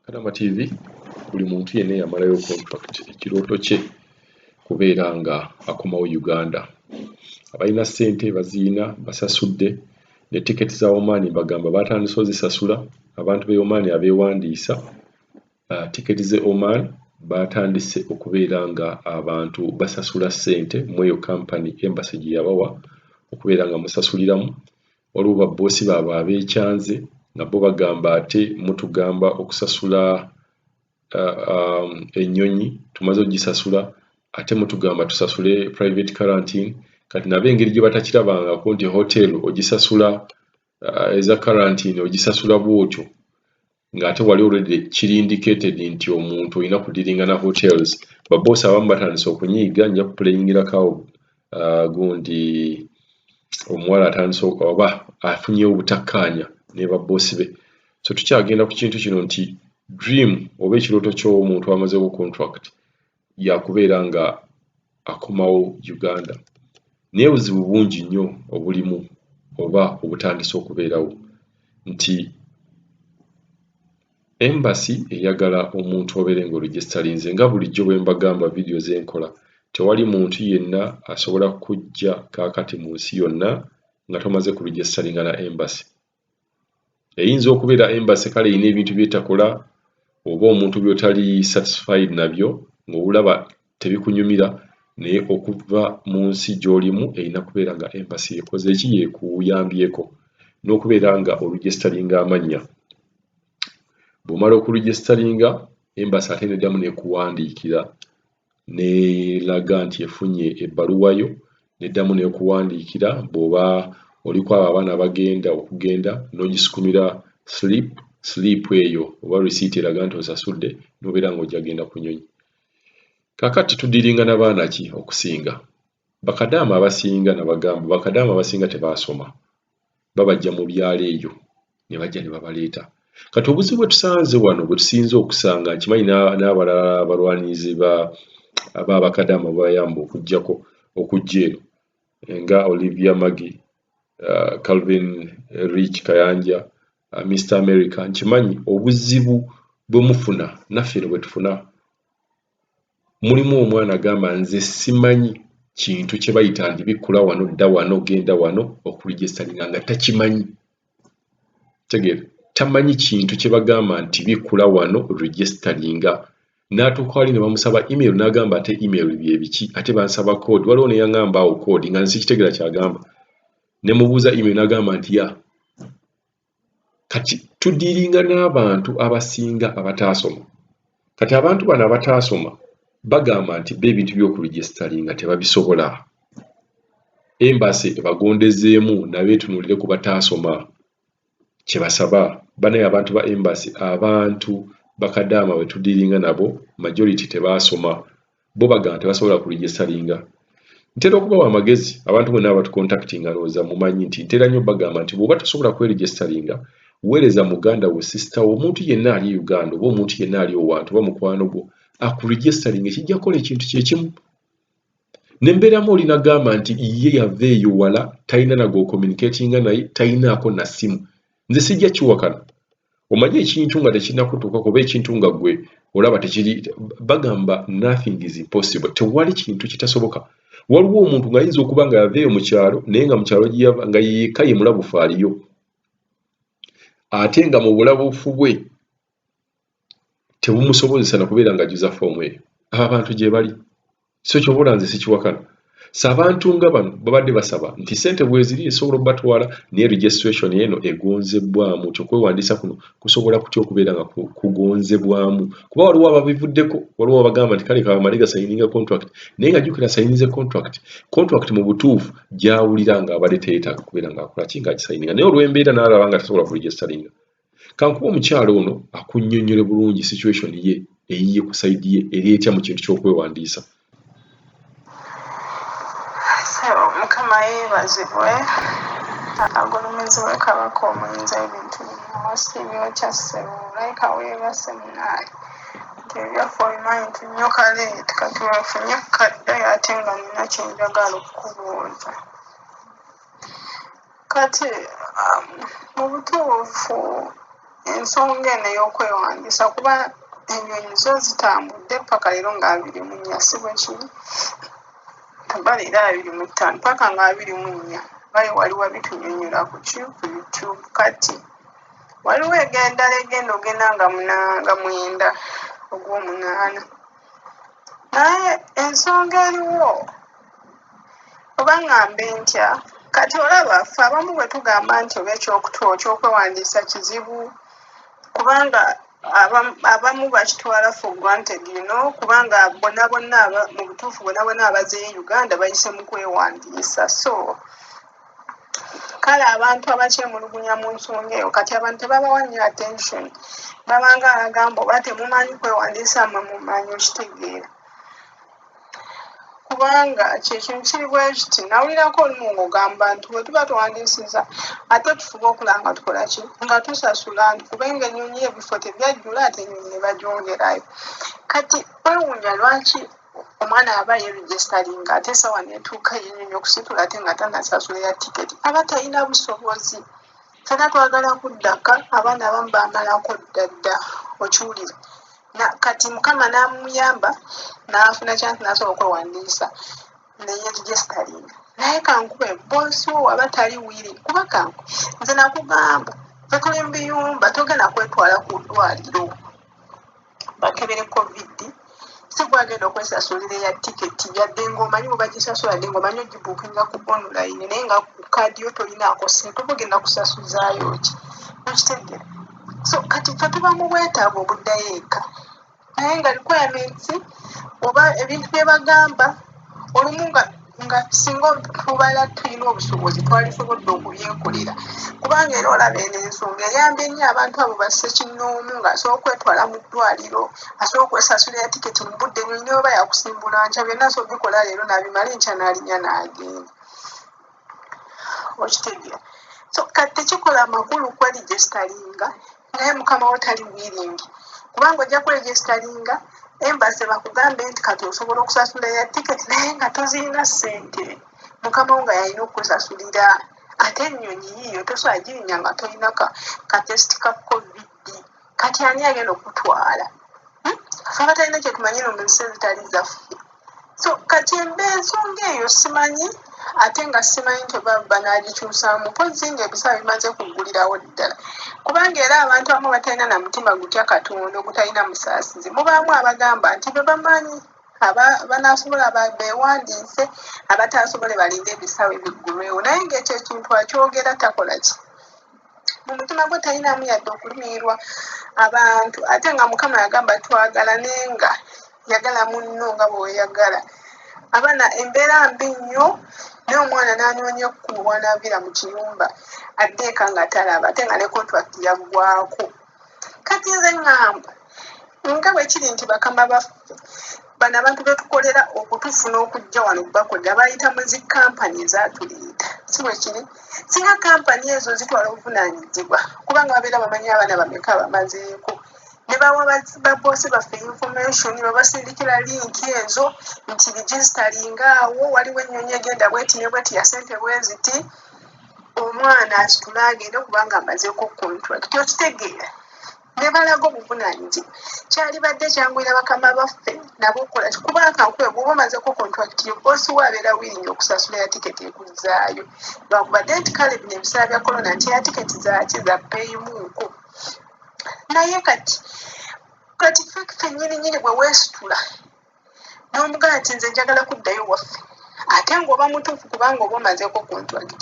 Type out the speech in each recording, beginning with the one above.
Bakadaama TV buli muntu yenna yamalayo contract ekirooto kye kubeera nga akomawo Uganda. Abalina ssente baziina basasudde ne tiketi za Oman bagamba batandise ozisasula. Abantu b'e Oman abeewandiisa tiketi ze Oman batandise okubeera nga abantu basasula ssente mu eyo kampani embassy gye yabawa okubeera nga musasuliramu. Waliwo babboosi baabwe abeekyanze nga bo bagamba ate mutugamba okusasula ennyonyi tumaze ogisasula ate mutugamba tusasule private quarantine. Kati nabo engeri gye batakirabangako nti hotel ogisasula eza quarantine ogisasula bwotyo ng'ate wali already kiri indicated nti omuntu olina kudiringa na hotels. Babboosi abamu batandise okunyiiga. Nja kupuleyingirako gundi omuwala atandise oba afunyewo obutakkaanya ne babboosi be. So tukyagenda ku kintu kino nti dream oba ekirooto ky'omuntu amazeewo contract yakubeera nga akomawo Uganda. Naye obuzibu bungi nnyo obulimu oba obutandise okubeerawo nti embassy eyagala omuntu obeere ng'oregisterinze nga bulijjo bwe mbagamba vidiyo ze nkola. Tewali muntu yenna asobola kujja kaakati mu nsi yonna nga tomaze kuregisteringa na embassy. Eyinza okubeera embassy kale erina ebintu by'etakola oba omuntu by'otali satisfied nabyo ng'olaba tebikunyumira, naye okuva mu nsi gy'olimu erina kubeera nga embassy ekoze eki yeekuyambyeko n'okubeera nga oregisteringa amannya. Bw'omala okuregisteringa embassy ate neddamu n'ekuwandiikira n'elaga nti efunye ebbaluwa yo, neddamu n'ekuwandiikira bw'oba oliko abo abaana abagenda okugenda n'ogisikumira slip eyo oba receipt eraga nti osasudde n'obeera ng'ojja ku nnyonyi. Kaakati tudiringa n'abaana ki okusinga? Bakadaama abasinga nabagamba bakadaama abasinga tebaasoma, babajja mu byalo eyo ne bajja ne babaleeta. Kati obuzibu bwe tusanze wano bwe tusinze okusanga nkimanyi n'abalala abalwanizi b'abakadaama bayamba okujja eno nga Olivia Magi, Calvin Rich Kayanja, Mr. America, nkimanyi obuzibu bwe mufuna naffe bwe tufuna. Mulimu omwana agamba nze simanyi kintu kye bayita nti bikkula wano dda wano genda wano okuregisteringa nga takimanyi. Tegeera tamanyi kintu kye bagamba nti bikkula wano registeringa. N'atuuka wali ne bamusaba email n'agamba ate email bye biki ate bansaba code. Waliwo ne yaŋŋamba awo code nga nsi kitegeera kyagamba. Ne mubuuza email n'agamba nti ya. Kati tudiringa n'abantu abasinga abataasoma. Kati abantu bano abataasoma bagamba nti ebintu by'okuregisteringa tebabisobola. Embassy bagondezeemu nabeetunuulire ku bataasoma. Kye basaba banaye abantu ba embassy, abantu bakadaama bwe tudiringa nabo majority tebaasoma. Bo bagamba tebasobola kuregisteringa. Ntera okubawa amagezi abantu bonna abatucontactinga lowooza mumanyi nti ntera nnyo bagamba nti bw'oba tosobola kweregisteringa weereza muganda wo, sister wo, omuntu yenna ali Uganda oba omuntu yenna ali owantu oba mukwano gwo akuregisteringa ekijja kukola ekintu kye kimu. Ne mbeeramu oli n'agamba nti ye yava eyo wala talina nago communicatinga naye talinaako na ssimu. Nze sijja kiwakana. Omanyi ekintu nga tekinakutuuka kuba ekintu nga gwe olaba tekiri, bagamba nothing is impossible. Tewali kintu kitasoboka. Waliwo omuntu ng'ayinza okuba nga yava eyo mu kyalo naye nga mu kyalo gye yava nga yeeka ye mulabufu aliyo. Ate nga mu bulabufu bwe tebumusobozesa na kubeera nga ajjuza foomu eyo. Abo abantu gye bali. So ky'obola nze sikiwakana. So abantu nga bano babadde basaba nti ssente bwe ziri esobola okubatwala naye registration eno egonzebwamu. Okwewandiisa kuno kusobola kutya okubeera nga kugonzebwamu. Kuba waliwo ababivuddeko, waliwo abagamba nti kale kamale gasayininga contract naye nga jjukira asayinize contract mu butuufu gy'awulira ng'abadde teyeetaaga kubeera ng'akola ki ng'agisayininga. Naye olw'embeera n'alaba nga tasobola kuregisteringa. Kankuba omukyalo ono akunnyonnyole bulungi situation ye eyiye ku sayidi ye eri etya mu kintu ky'okwewandiisa. Mukama yeebazibwe agulumizibwe kabaka omuyinza ebintu bino kyasse olayika weebase munaali nti ebyaffe obimanyi nti nnyo kale kati weefunye kadde ate nga nina kyenjagala okukubuuza. Kati mu butuufu ensonga eno ey'okwewandiisa kuba ennyonyi zo zitambudde paka leero nga 24 si bwe kiri baleero 25 paka nga 24 baye waliwo bitunyonyola ku YouTube kati waliwo endala egenda ogenda nga 9 ogw'omunaana naye ensonga eriwo oba ngambe ntya kati olaba ffe abamu bwe tugamba nti oba ekyokwewandiisa kizibu kubanga abamu bakitwala for granted kubanga bonna mu butuufu bonna abazeeyo Uganda bayise mu kwewandiisa so kale abantu abakyemulugunya mu nsonga eyo kati abantu tebabawa nnyo attention babanga agamba oba temumanyi kwewandiisa mwe mumanyi okitegeera kubanga kyekintu kiri bwe kiti nawulirako olumu ng'ogamba nti bwe tuba tuwandiisiza ate tufuba okulaba nga tukola ki nga tusasula nti kubenga ennyonyi ebifo tebyajjula ate ennyonyi ne bagyongerayo kati kwewuunya lwaki omwana aba yeregisitaringa ate sawa netuuka yennyonyi okusitula ate nga tanasasula ya tiketi aba talina busobozi fena twagala kuddaka abaana abamu bamalako ddadda okiwulira kati mukama n'amuyamba n'afuna kyansi n'asobola okwewandiisa neyeregisitaringa naye kankube boosi wo waba tali wiri kuba kanku nze nakugamba fe tuli mu biyumba togenda kwetwala ku ddwaliro bakebere covid si gwagenda okwesasulira eya tiketi yadde ng'omanyi bwebagisasula yadde ng'omanyi ogibuukinga ku online naye nga ku kaadi yo tolinaako sente oba ogenda kusasuzaayo ki okitegera so kati fe tuba mu bwetaavu obuddayo eka naye nga requirements oba ebintu bye bagamba olumu nga singa tubala tulina obusobozi twalisobodde okubyekolera kubanga era olaba eno ensonga eyamba ennyo abantu abo basse kinnoomu ng'asobola okwetwala mu ddwaliro asobola okwesasulira tiketi mu budde nyonyi oba yakusimbula nkya byonna asobola obikola leero n'abimala enkya n'alinya n'agenda okitegeera so kati tekikola amakulu kweregisitaringa naye mukama wo tali wiringi kubanga ojja kweregisitaringa embase bakugambe nti kati osobola okusasula ya tiketi naye nga tozirina ssente mukama wo nga yalina okusasulira ate ennyonyi yiiyo tosobola girinya nga tolina katesiti ka covid kati ani agenda okutwala fe abatalina kyetumanyire mu nsi ezitali zaffe so kati ensonga eyo simanyi ate nga simanyi nti oba banaagikyusaamu pozzi ngaebisaba bimaze kuggulirawo ddala kubanga era abantu abamu batalina na mutima gutya katonda ogutalina musaasizi mubaamu abagamba nti be bamanyi banaasobola beewandiise abataasobole balinde ebisawe biggulwewo naye ngaekyo ekintu akyogera takola ki mu mutima gwe talinamu yadde okulumirirwa abantu ate nga mukama yagamba twagala naye nga yagala munno nga bweweyagala abaana embeera mbi nnyo naye omwana n'anoonya ekkubo bw'anaavira mu kiyumba adde eka nga talaba ate nga ne kontrakiti yaggwako kati nze ŋŋamba nga bwe kiri nti bakama baffe bano abantu betukolera okutufuna okujja wano kubakolera bayita mu zi kampani ezatuliita si bwe kiri singa kampani ezo zitwala obuvunaanyizibwa kubanga babeera bamanyi abaana bameka bamazeeko ne bawa baboosi baffe information babasindikira linki ezo nti regisitaringa awo waliwo ennyonyi egenda bweti ne bweti ya ssente bweziti omwana asitula agende kubanga amazeeko contract okitegeera ne balaga obuvunaanyizibwa kyali badde kyangwira bakama baffe nabo okola kubanga kankube bw'oba omazeeko contract yo boosi wo abeera wiringi okusasula ya tiketi ekuzzaayo lwakubadde nti kale bino ebiseera bya korona nti ya tiketi zaki za peeyimuuko naye kati fe nnyininyini bwe weesitula n'omugala nti nze njagala kuddayo waffe ate ng'oba mutuufu kubanga oba omazeeko contract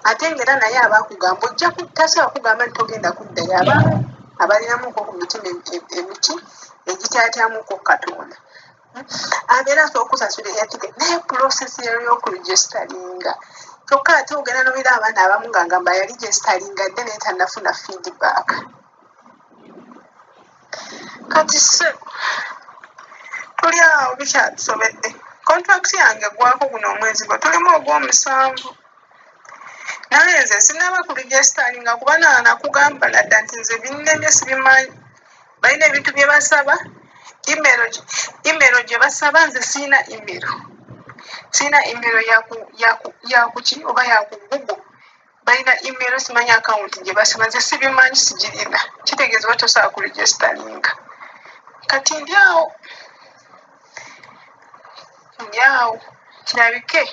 ate ng'era naye abaakugamba ojja tasaba kugamba nti togenda kuddayo abamu abalinamuko ku mitima emiki egitatyamuko katonda abeera asobola okusasula eya tiketi naye purosesi y'okuregisitaringa kyokka ate ogenda nobira abaana abamu nga ngamba yaregisitaringa dde naye tannafuna feedback kati tuli awo bikyatusobedde kontrakiti yange gwako guno omwezi gwe tulimu ogw'omusanvu naye nze sinaba kuregisitaringa kuba nakugamba nadda nti nze binnemye sibimanyi balina ebintu bye basaba imero gye basaba nze siina imero yakuki oba yaku Google balina email simanya account gye basaba nze sibimanyi sigirina kitegeeza batosobola kuregisteringa kati ndyawo kirabike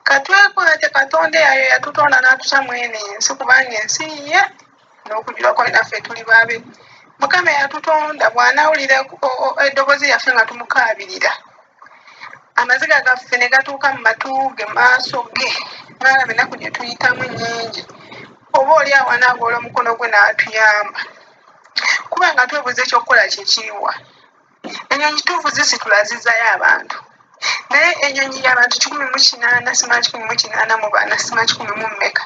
katwekwate katonda yayo yatutonda n'atusamu eno ensi kubanga ensi ye n'okujula kwa naffe tuli babe mukama yatutonda bw'anawulira eddoboozi yaffe nga tumukaabirira amaziga gaffe ne gatuuka mu matu ge maaso ge n'alaba ennaku gye tuyitamu nnyingi oba oli awo anaagoola omukono gwe n'atuyamba kubanga twebuuza ekyokukola kyekiruwa ennyonyi tuufu zisitulazizzayo abantu naye ennyonyi y'abantu 18 simanyi 18 mu bana simanyi 10 mu mmeka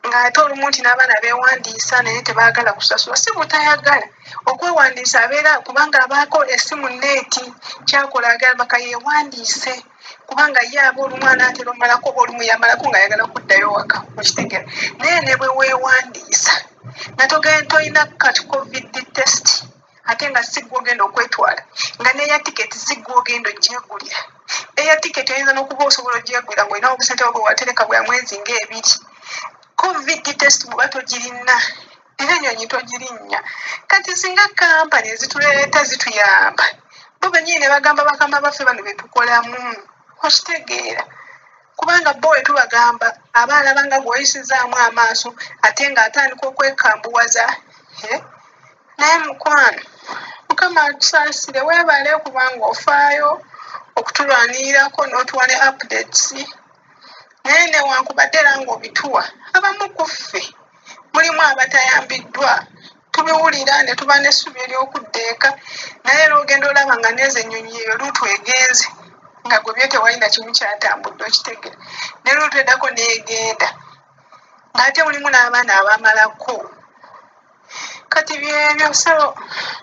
ng'ate olumu nti n'abaana beewandiisa naye tebaagala kusasula si butayagala okwewandiisa abeera kubanga abaako essimu neeti kyakola agala bakayeewandiise kubanga ye aba olumu anaatera omalako oba olumu yamalako ng'ayagala kuddayo waka okitegera naye ne bwe weewandiisa nga tolina kati covid test ate nga siggwa ogenda okwetwala nga neya tiketi siggwa ogenda ogyegulira eya tiketi oyinza n'okuba osobola ogyegulira ng'olinawo obusente bwe watereka bwa mwezi ng'ebiri covid test bw'oba togirina era ennyonyi togirinnya kati singa kampani ezituleeta zituyamba bo bennyini ne bagamba bakama baffe bano be tukolamu okitegeera kubanga bo we tubagamba aba alaba nga gw'oyisizaamu amaaso ate ng'atandika okwekambuwaza naye mukwano mukama atusaasire weebale kubanga ofaayo okutulwanirako n'otuwa ne updates naye newankubadde era ng'obituwa abamu ku ffe mulimu abatayambiddwa tubiwulira ne tuba n'essubi ery'okudda eka naye era ogenda olaba nga neezo ennyonyi eyo luutu egenze nga gwe byo tewalina kimu kyatambudde okitegera ne luutu eddako n'egenda ng'ate mulimu n'abaana abamalako kati byebyo so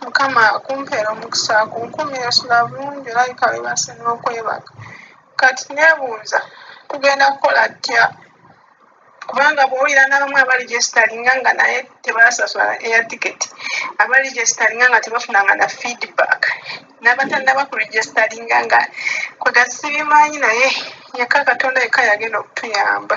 mukama kumpeera omukisa kunkumira osula bulungi olabika webase n'okwebaka kati neebuuza tugenda kukola ttya kubanga bw'owulira n'abamu abaregisteringa nga naye tebasasula eya tiketi abaregisteringa nga tebafunanga na feedback n'abatannaba kuregisteringa nga kwega sibimanyi naye yekka katonda yekka yagenda okutuyamba